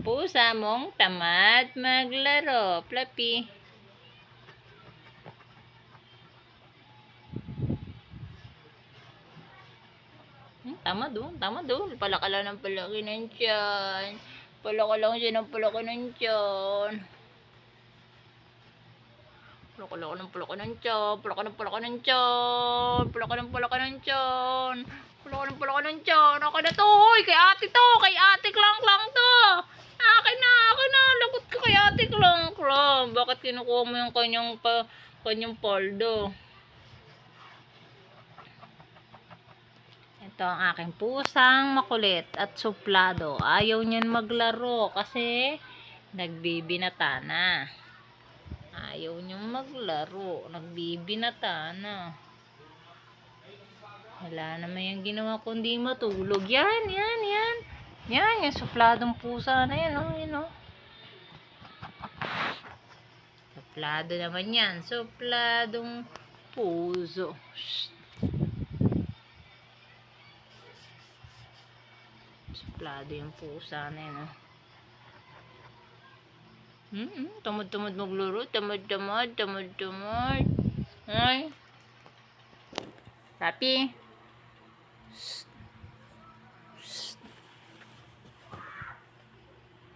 pusa mong tamad maglaro. Fluffy. Tamad oh. Tamad oh. Palaka lang ng palaki ng tiyan. Palaka lang siya ng palaki ng tiyan. Palaka lang ng palaki ng tiyan. Palaka ng palaki ng tiyan. Palaka ng palaki ng tiyan. Palaka ng palaki ng tiyan. Akin na to. Hoy, kay ate to. Kay ate Klang to. Akin na. Akin na. Lagot ka kay ate Klang. Bakit kinukuha mo yung kanyang paldo? Ito ang aking pusang makulit at suplado. Ayaw niyan maglaro kasi nagbibinata na. Ayaw niyang maglaro. Nagbibinata na. Wala naman yung ginawa kundi matulog. Yan. Yan, yung supladong pusa na yan. Oh, yan oh. Suplado naman yan. Supladong puso. Shhh. Suplado yung pusa na yan oh. Tamad maglaro. Tamad. Ay. Papi.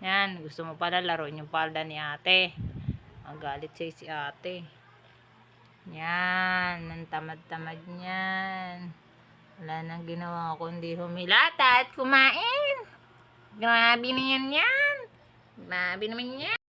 Yan. Gusto mo pala laruin yung palda ni ate. Magalit siya si ate. Yan. Ang tamad niyan. Wala nang ginawa kundi humilata at kumain. Grabe naman yan. Grabe naman yan.